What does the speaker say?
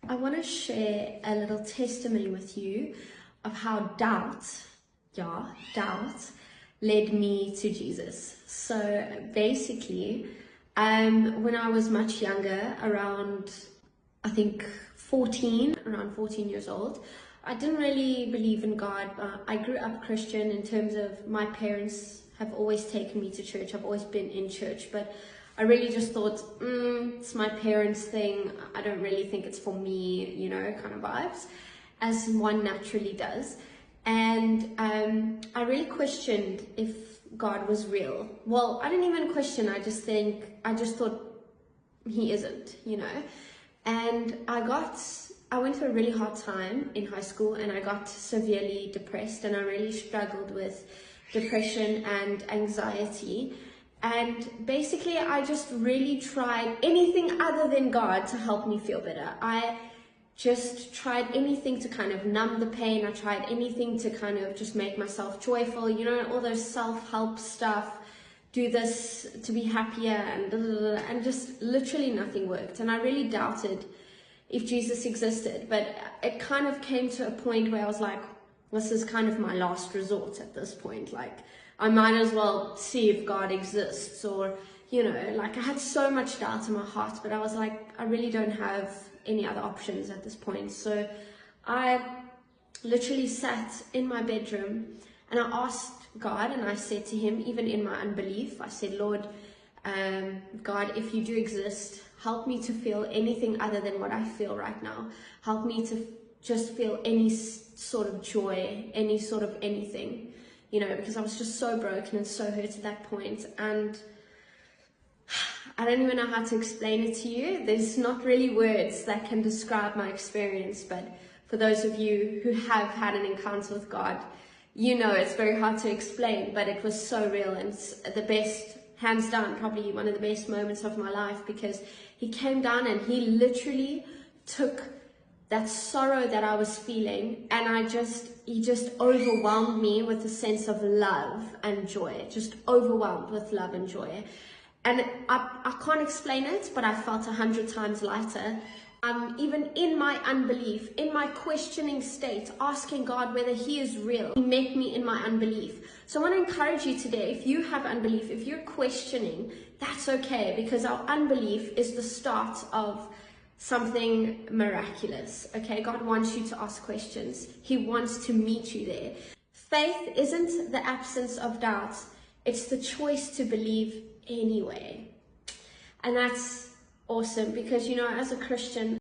I want to share a little testimony with you of how doubt led me to Jesus. So basically, when I was much younger, around, I think, around 14 years old, I didn't really believe in God. I grew up Christian in terms of my parents have always taken me to church. I've always been in church, but I really just thought, it's my parents' thing. I don't really think it's for me, kind of vibes, as one naturally does. And I really questioned if God was real. Well, I didn't even question. I just thought he isn't, And I went through a really hard time in high school, and I got severely depressed, and I really struggled with depression and anxiety. And basically, I just really tried anything other than God to help me feel better. I just tried anything to kind of numb the pain. I tried anything to kind of just make myself joyful, all those self-help stuff, do this to be happier, and just literally nothing worked. And I really doubted if Jesus existed, but it kind of came to a point where I was like, this is kind of my last resort at this point. Like, I might as well see if God exists, or, I had so much doubt in my heart, but I was like, I really don't have any other options at this point. So I literally sat in my bedroom and I asked God, and I said to him, even in my unbelief, I said, Lord, God, if you do exist, help me to feel anything other than what I feel right now. Help me to just feel any sort of joy, any sort of anything, because I was just so broken and so hurt at that point. And I don't even know how to explain it to you. There's not really words that can describe my experience, but for those of you who have had an encounter with God, it's very hard to explain, but it was so real, and it's the best, hands down, probably one of the best moments of my life, because he came down and he literally took that sorrow that I was feeling, and he just overwhelmed me with a sense of love and joy, just overwhelmed with love and joy. And I can't explain it, but I felt 100 times lighter. Even in my unbelief, in my questioning state, asking God whether he is real, he met me in my unbelief. So I want to encourage you today, if you have unbelief, if you're questioning, that's okay, because our unbelief is the start of something miraculous, okay? God wants you to ask questions. He wants to meet you there. Faith isn't the absence of doubt. It's the choice to believe anyway. And that's awesome, because, as a Christian,